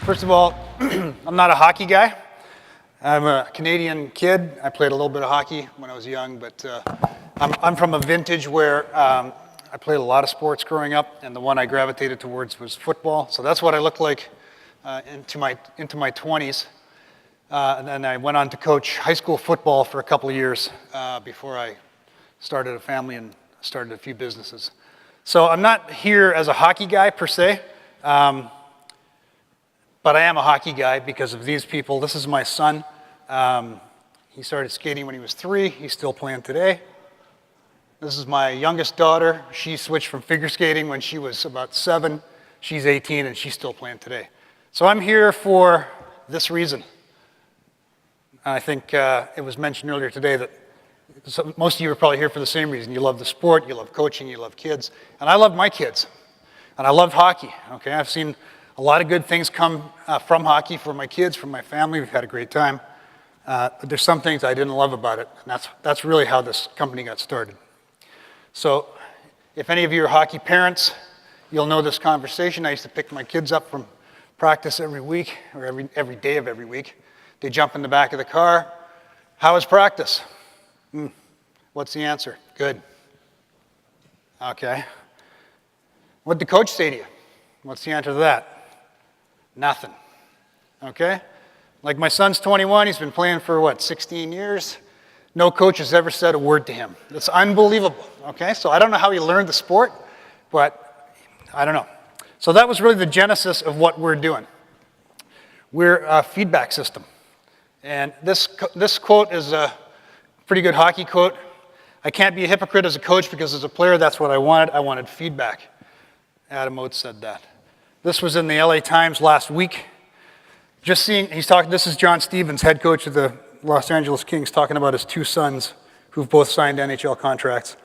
First of all, I'm not a hockey guy. I'm a Canadian kid. I played a little bit of hockey when I was young, but I'm from a vintage where I played a lot of sports growing up, and the one I gravitated towards was football. So that's what I looked like into my 20s. And then I went on to coach high school football for a couple of years before I started a family and started a few businesses. So I'm not here as a hockey guy per se, but I am a hockey guy because of these people. This is my son. He started skating when he was 3. He's still playing today. This is my youngest daughter. She switched from figure skating when she was about 7. She's 18 and she's still playing today. So I'm here for this reason. I think it was mentioned earlier today that most of you are probably here for the same reason. You love the sport, you love coaching, you love kids. And I love my kids. And I loved hockey. Okay, I've seen a lot of good things come from hockey for my kids, for my family. We've had a great time. But there's some things I didn't love about it. And that's really how this company got started. So if any of you are hockey parents, you'll know this conversation. I used to pick my kids up from practice every week, or every day of every week. They jump in the back of the car. How was practice? What's the answer? Good. Okay. What did the coach say to you? What's the answer to that? Nothing. Okay? Like my son's 21, he's been playing for 16 years. No coach has ever said a word to him. It's unbelievable. Okay? So I don't know how he learned the sport, but I don't know. So that was really the genesis of what we're doing. We're a feedback system. And this quote is a pretty good hockey quote. I can't be a hypocrite as a coach because as a player, that's what I wanted. I wanted feedback. Adam Oates said that. This was in the LA Times last week. This is John Stevens, head coach of the Los Angeles Kings, talking about his 2 sons who've both signed NHL contracts.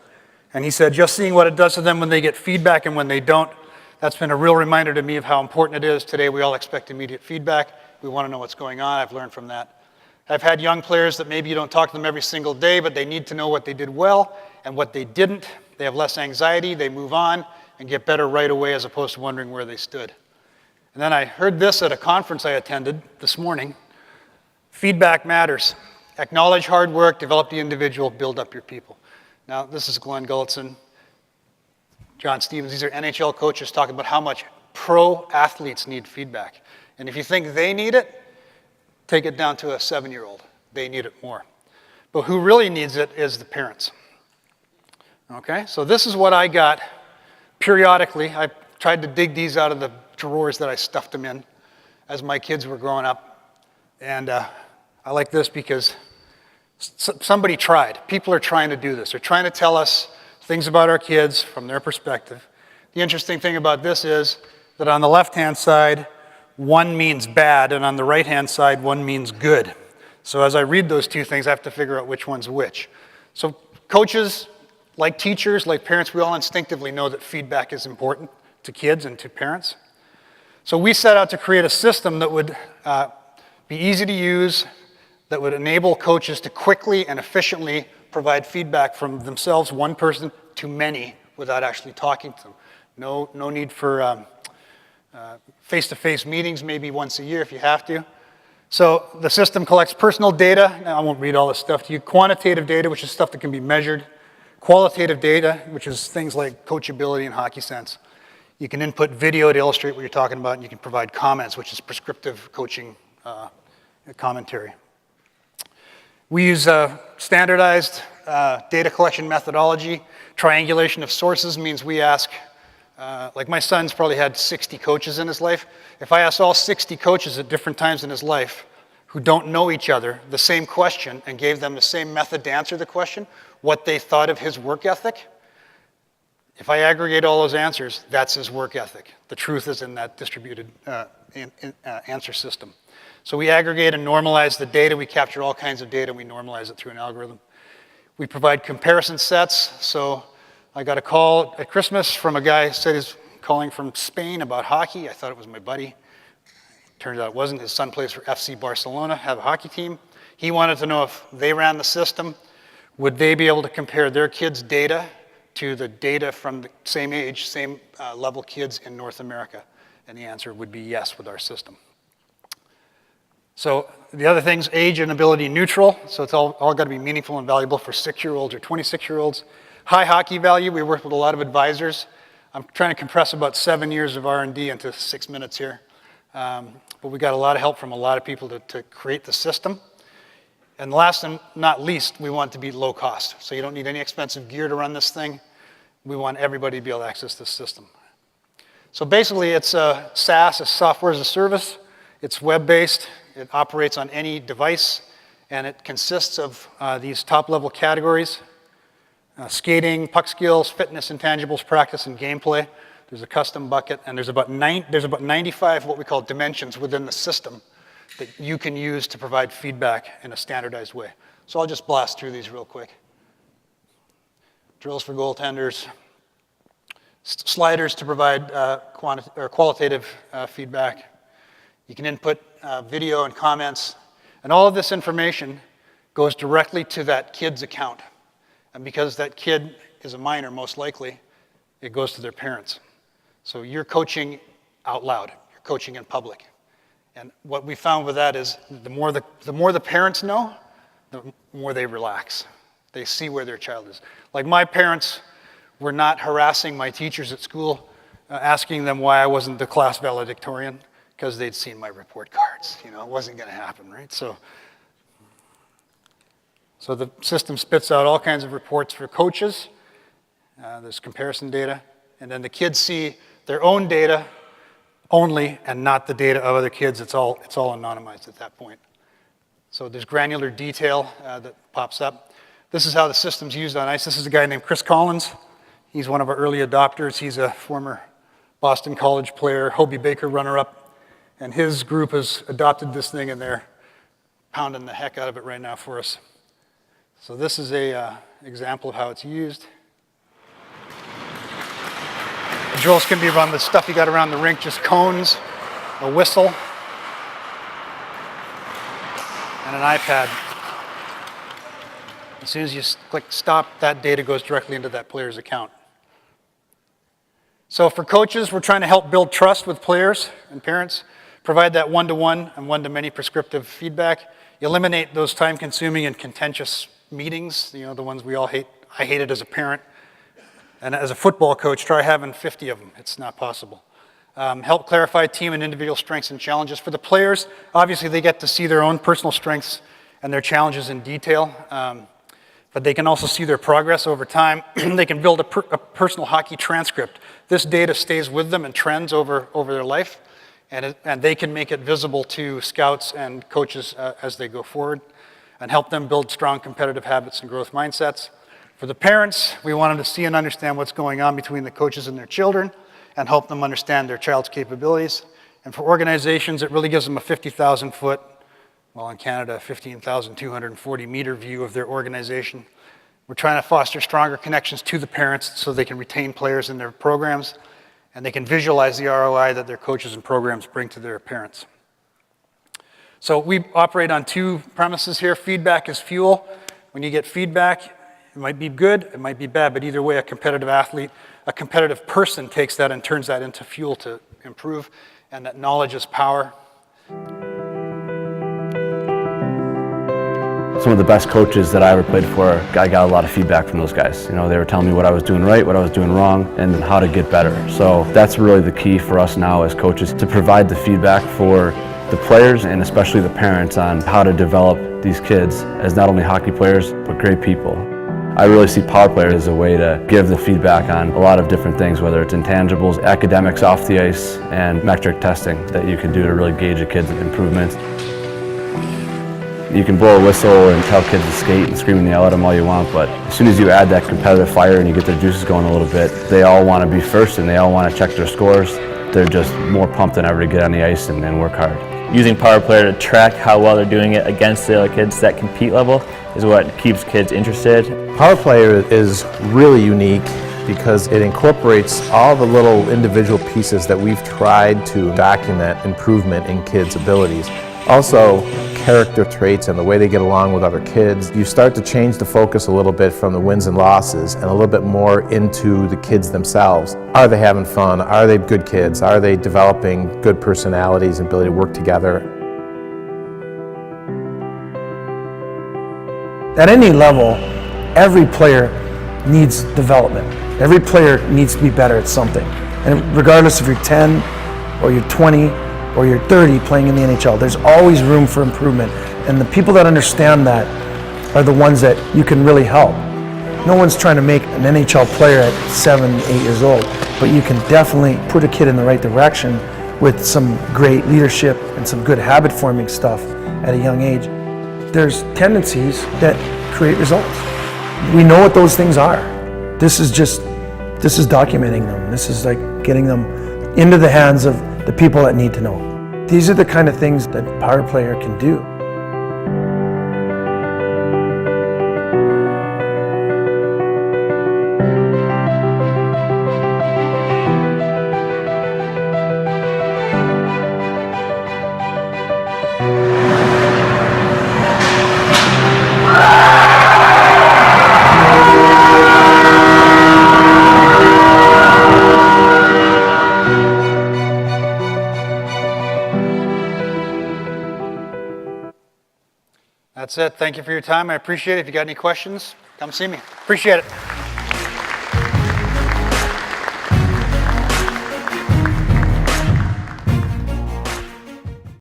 And he said, just seeing what it does to them when they get feedback and when they don't, that's been a real reminder to me of how important it is. Today we all expect immediate feedback. We want to know what's going on. I've learned from that. I've had young players that maybe you don't talk to them every single day, but they need to know what they did well and what they didn't. They have less anxiety, they move on and get better right away as opposed to wondering where they stood. And then I heard this at a conference I attended this morning. Feedback matters. Acknowledge hard work, develop the individual, build up your people. Now, this is Glenn Gulletson, John Stevens. These are NHL coaches talking about how much pro athletes need feedback. And if you think they need it, take it down to a 7-year-old. They need it more. But who really needs it is the parents. Okay, so this is what I got periodically. I tried to dig these out of the drawers that I stuffed them in as my kids were growing up. And I like this because somebody tried. People are trying to do this. They're trying to tell us things about our kids from their perspective. The interesting thing about this is that on the left-hand side, 1 means bad, and on the right-hand side, 1 means good. So as I read those 2 things, I have to figure out which one's which. So coaches, like teachers, like parents, we all instinctively know that feedback is important to kids and to parents. So we set out to create a system that would be easy to use, that would enable coaches to quickly and efficiently provide feedback from themselves, one person, to many without actually talking to them. No need for face-to-face meetings, maybe once a year if you have to. So the system collects personal data. Now, I won't read all this stuff to you. Quantitative data, which is stuff that can be measured. Qualitative data, which is things like coachability and hockey sense. You can input video to illustrate what you're talking about, and you can provide comments, which is prescriptive coaching commentary. We use a standardized data collection methodology. Triangulation of sources means we ask, like my son's probably had 60 coaches in his life. If I asked all 60 coaches at different times in his life who don't know each other the same question and gave them the same method to answer the question, what they thought of his work ethic, if I aggregate all those answers, that's his work ethic. The truth is in that distributed answer system. So we aggregate and normalize the data. We capture all kinds of data, and we normalize it through an algorithm. We provide comparison sets. So I got a call at Christmas from a guy who said he's calling from Spain about hockey. I thought it was my buddy. Turns out it wasn't. His son plays for FC Barcelona, have a hockey team. He wanted to know if they ran the system, would they be able to compare their kids' data to the data from the same age, same level kids in North America? And the answer would be yes with our system. So the other things, age and ability neutral. So it's all got to be meaningful and valuable for 6-year-olds or 26-year-olds. High hockey value. We work with a lot of advisors. I'm trying to compress about 7 years of R&D into 6 minutes here. But we got a lot of help from a lot of people to create the system. And last and not least, we want it to be low cost. So you don't need any expensive gear to run this thing. We want everybody to be able to access this system. So basically, it's a SaaS, a software as a service. It's web-based. It operates on any device. And it consists of these top-level categories. Skating, puck skills, fitness, intangibles, practice, and gameplay. There's a custom bucket, and there's about 95 what we call dimensions within the system that you can use to provide feedback in a standardized way. So I'll just blast through these real quick. Drills for goaltenders, sliders to provide qualitative feedback. You can input video and comments, and all of this information goes directly to that kid's account. And because that kid is a minor, most likely, it goes to their parents. So you're coaching out loud. You're coaching in public. And what we found with that is the more the parents know, the more they relax. They see where their child is. Like my parents were not harassing my teachers at school, asking them why I wasn't the class valedictorian, because they'd seen my report cards. You know, it wasn't going to happen, right? So the system spits out all kinds of reports for coaches. There's comparison data. And then the kids see their own data only and not the data of other kids. It's all anonymized at that point. So there's granular detail that pops up. This is how the system's used on ice. This is a guy named Chris Collins. He's one of our early adopters. He's a former Boston College player, Hobie Baker runner-up. And his group has adopted this thing, and they're pounding the heck out of it right now for us. So this is a example of how it's used. The drills can be run with stuff you got around the rink, just cones, a whistle, and an iPad. As soon as you click stop, that data goes directly into that player's account. So for coaches, we're trying to help build trust with players and parents, provide that one-to-one and one-to-many prescriptive feedback, eliminate those time-consuming and contentious meetings, you know, the ones we all hate. I hate it as a parent. And as a football coach, try having 50 of them. It's not possible. Help clarify team and individual strengths and challenges. For the players, obviously they get to see their own personal strengths and their challenges in detail, but they can also see their progress over time. They can build a personal hockey transcript. This data stays with them and trends over their life, and they can make it visible to scouts and coaches as they go forward, and help them build strong competitive habits and growth mindsets. For the parents, we want them to see and understand what's going on between the coaches and their children and help them understand their child's capabilities. And for organizations, it really gives them a 50,000 foot, well in Canada, 15,240 meter view of their organization. We're trying to foster stronger connections to the parents so they can retain players in their programs and they can visualize the ROI that their coaches and programs bring to their parents. So we operate on two premises here. Feedback is fuel. When you get feedback, it might be good, it might be bad, but either way, a competitive athlete, a competitive person takes that and turns that into fuel to improve, and that knowledge is power. Some of the best coaches that I ever played for, I got a lot of feedback from those guys. You know, they were telling me what I was doing right, what I was doing wrong, and how to get better. So that's really the key for us now as coaches, to provide the feedback for the players and especially the parents on how to develop these kids as not only hockey players, but great people. I really see PowerPlayer as a way to give the feedback on a lot of different things, whether it's intangibles, academics off the ice, and metric testing that you can do to really gauge a kid's improvements. You can blow a whistle and tell kids to skate and scream and yell at them all you want, but as soon as you add that competitive fire and you get their juices going a little bit, they all want to be first and they all want to check their scores. They're just more pumped than ever to get on the ice and work hard. Using PowerPlayer to track how well they're doing it against the other kids that compete level is what keeps kids interested. PowerPlayer is really unique because it incorporates all the little individual pieces that we've tried to document improvement in kids' abilities. Also, character traits and the way they get along with other kids. You start to change the focus a little bit from the wins and losses and a little bit more into the kids themselves. Are they having fun? Are they good kids? Are they developing good personalities and ability to work together? At any level, every player needs development. Every player needs to be better at something. And regardless if you're 10 or you're 20 or you're 30 playing in the NHL, there's always room for improvement. And the people that understand that are the ones that you can really help. No one's trying to make an NHL player at 7, 8 years old, but you can definitely put a kid in the right direction with some great leadership and some good habit forming stuff at a young age. There's tendencies that create results. We know what those things are. This is documenting them. This is like getting them into the hands of the people that need to know. These are the kind of things that PowerPlayer can do. That's it. Thank you for your time. I appreciate it. If you got any questions, come see me. Appreciate it.